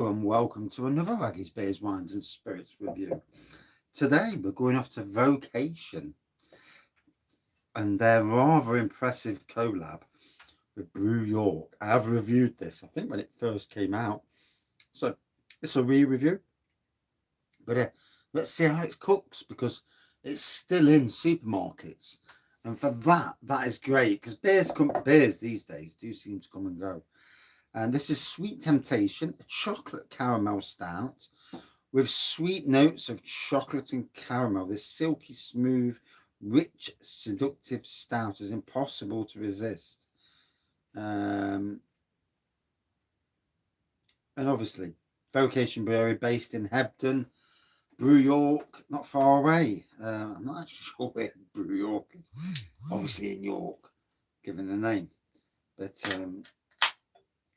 And welcome to another Wraggys Beers, Wines and Spirits review. Today we're going off to Vocation and their rather impressive collab with Brew York. I have reviewed this, I think, when it first came out. So it's a re-review. But let's see how it cooks because it's still in supermarkets. And for that, that is great because beers these days do seem to come and go. And this is Sweet Temptation, a chocolate caramel stout with sweet notes of chocolate and caramel. This silky smooth, rich, seductive stout is impossible to resist. And obviously, Vocation Brewery based in Hebden, Brew York, not far away. I'm not actually sure where Brew York is. Obviously in York, given the name. But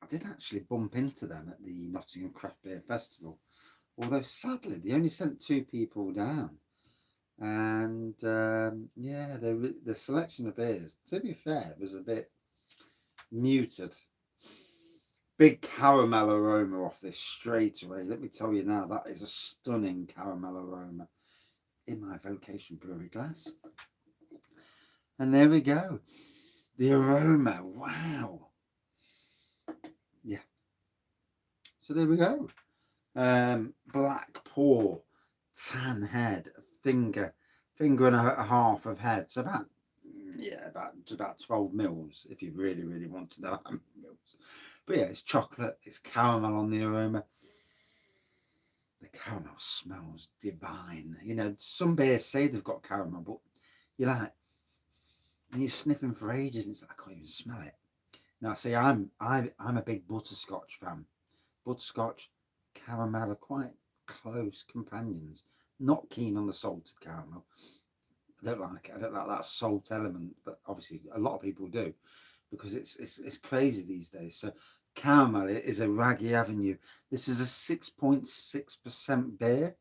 I did actually bump into them at the Nottingham Craft Beer Festival. Although sadly, they only sent 2 people down. And yeah, the selection of beers, to be fair, was a bit muted. Big caramel aroma off this straight away. Let me tell you now, that is a stunning caramel aroma in my Vocation Brewery glass. And there we go. The aroma, wow. Yeah. So there we go. Black pour, tan head, finger and a half of head. So about 12 mils if you really want to know how many mils. But yeah, it's chocolate, it's caramel on the aroma. The caramel smells divine. You know, some beers say they've got caramel, but you're like, and you're sniffing for ages and it's like, I can't even smell it. Now, see, I'm a big butterscotch fan. Butterscotch, caramel are quite close companions. Not keen on the salted caramel. I don't like it. I don't like that salt element, but obviously a lot of people do because it's crazy these days. So caramel is a Wraggy Avenue. This is a 6.6% beer,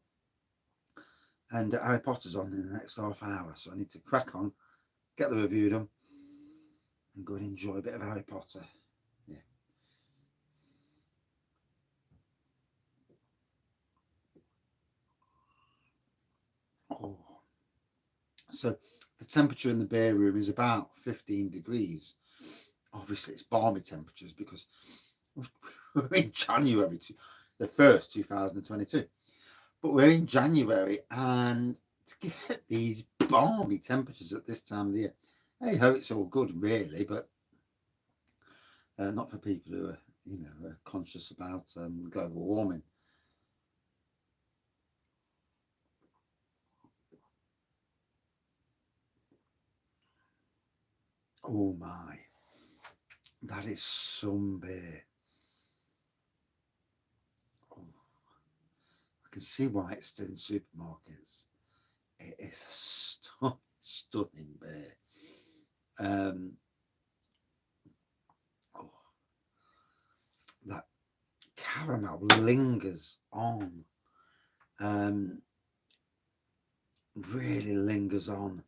and Harry Potter's on in the next half hour, so I need to crack on, get the review done, and go and enjoy a bit of Harry Potter. Yeah. Oh. So the temperature in the beer room is about 15 degrees. Obviously, it's balmy temperatures because we're in January, the 1st, 2022. But we're in January, and to get these balmy temperatures at this time of the year, hey ho, it's all good, really, but not for people who are, conscious about global warming. Oh my, that is some beer. Oh, I can see why it's still in supermarkets. It is a stunning beer. Oh, that caramel lingers on. Really lingers on.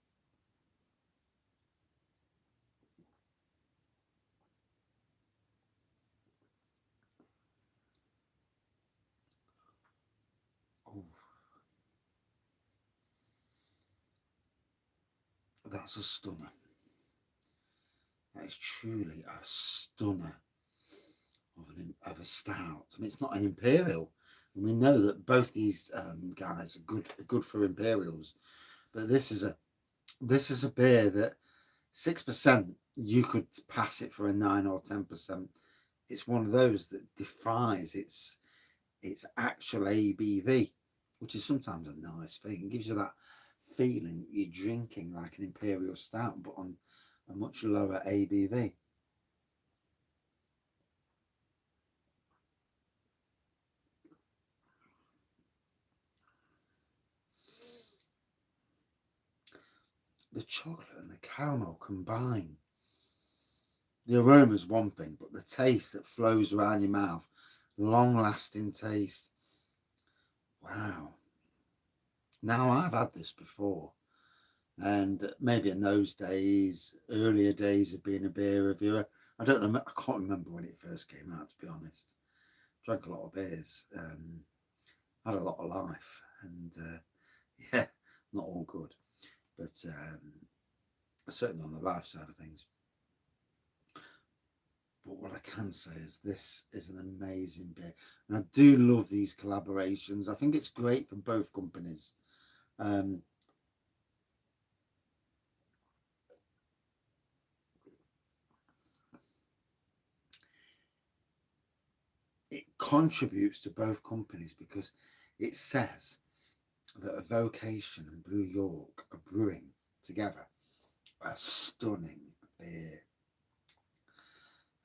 Oh, that's a stunner. That is truly a stunner of a stout. I mean, it's not an imperial, and we know that both these guys are good for imperials. But this is a beer that 6%, you could pass it for a 9 or 10%. It's one of those that defies its actual ABV, which is sometimes a nice thing. It gives you that feeling you're drinking like an imperial stout, but on a much lower ABV. The chocolate and the caramel combine. The aroma is one thing, but the taste that flows around your mouth, long lasting taste. Wow. Now, I've had this before, and maybe in those days, earlier days of being a beer reviewer, I don't know, I can't remember when it first came out, to be honest. drank a lot of beers, had a lot of life, and yeah, not all good, but certainly on the life side of things. But what I can say is this is an amazing beer, and I do love these collaborations. I think it's great for both companies. It contributes to both companies because it says that a Vocation and Brew York are brewing together a stunning beer.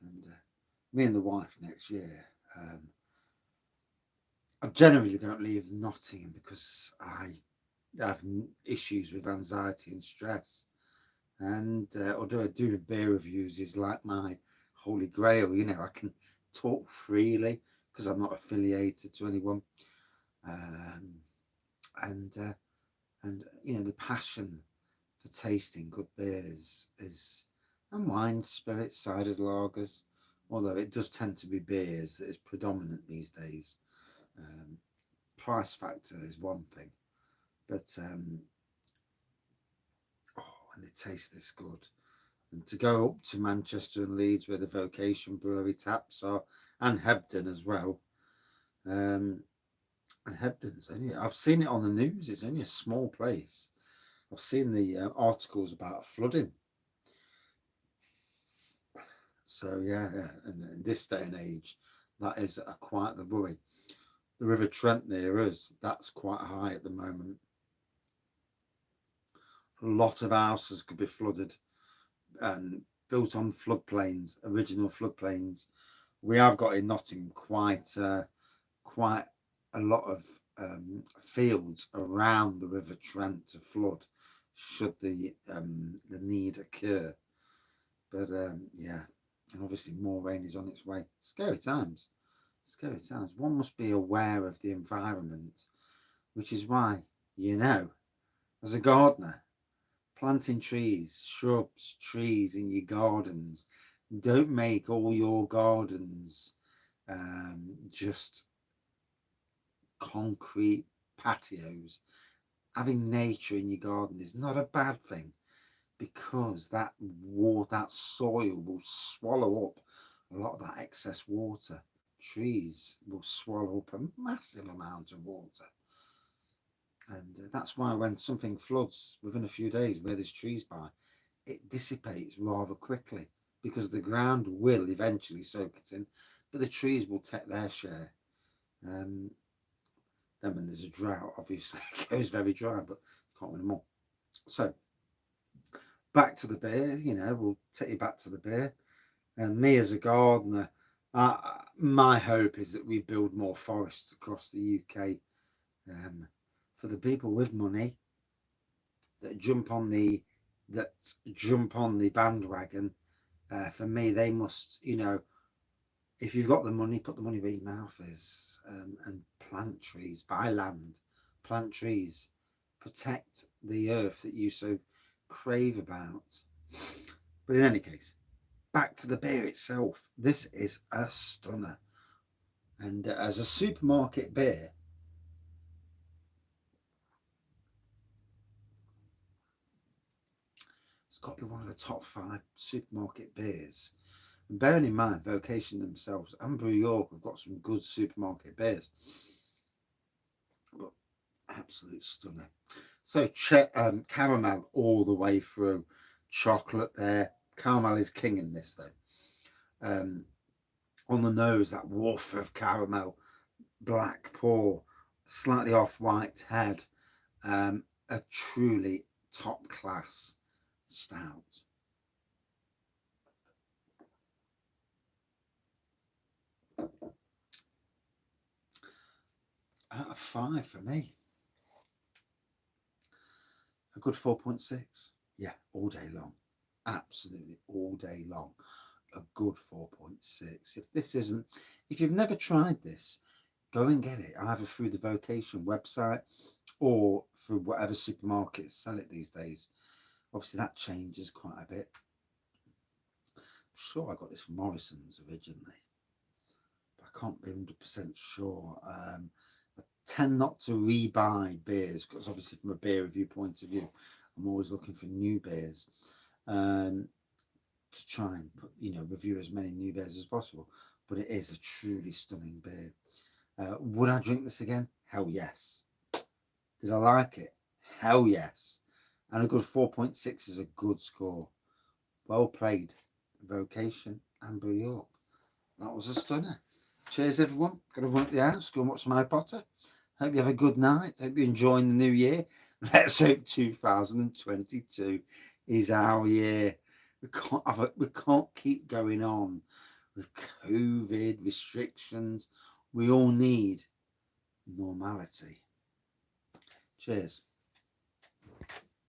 And me and the wife next year, I generally don't leave Nottingham because I have issues with anxiety and stress. And although doing beer reviews is like my holy grail, you know, I can talk freely because I'm not affiliated to anyone. And you know, the passion for tasting good beers is, and wines, spirits, ciders, lagers, although it does tend to be beers that is predominant these days. Price factor is one thing, but when they taste this good, and to go up to Manchester and Leeds where the Vocation Brewery taps are, and Hebden as well. And Hebden's only, I've seen it on the news, it's only a small place. I've seen the articles about flooding. So yeah, and in this day and age, that is quite the worry. The River Trent near us, that's quite high at the moment. A lot of houses could be flooded and built on floodplains, original floodplains. We have got in Nottingham quite a lot of fields around the River Trent to flood should the need occur. But yeah, and obviously more rain is on its way. Scary times. Scary times. One must be aware of the environment, which is why, you know, as a gardener, planting trees, shrubs, trees in your gardens. Don't make all your gardens just concrete patios. Having nature in your garden is not a bad thing, because that water, that soil will swallow up a lot of that excess water. Trees will swallow up a massive amount of water. And that's why when something floods within a few days where there's trees by, it dissipates rather quickly because the ground will eventually soak it in, but the trees will take their share. Then when there's a drought, obviously it goes very dry, but can't win them all. So back to the beer, you know, we'll take you back to the beer. And me as a gardener, my hope is that we build more forests across the UK. For the people with money that jump on the bandwagon, for me, they must, you know, if you've got the money, put the money where your mouth is, and plant trees, buy land, plant trees, protect the earth that you so crave about. But in any case, back to the beer itself. This is a stunner. And as a supermarket beer, it's got to be one of the top 5 supermarket beers. And bearing in mind, Vocation themselves and Brew York have got some good supermarket beers. But absolute stunner. So caramel all the way through. Chocolate there. Caramel is king in this though. On the nose, that woof of caramel, black pour, slightly off-white head. A truly top class stout. Out of 5 for me. A good 4.6. Yeah, all day long. Absolutely all day long. A good 4.6. If you've never tried this, go and get it either through the Vocation website or through whatever supermarkets sell it these days. Obviously that changes quite a bit. I'm sure I got this from Morrison's originally, but I I can't be 100% sure. I tend not to rebuy beers because obviously from a beer review point of view, I'm always looking for new beers to try and put, review as many new beers as possible. But it is a truly stunning beer. Would I drink this again? Hell yes. Did I like it? Hell yes. And a good 4.6 is a good score. Well played, Vocation and Brew York. That was a stunner. Cheers, everyone. Got to run up the house, go and watch some Harry Potter. Hope you have a good night. Hope you're enjoying the new year. Let's hope 2022 is our year. We can't keep going on with COVID restrictions. We all need normality. Cheers.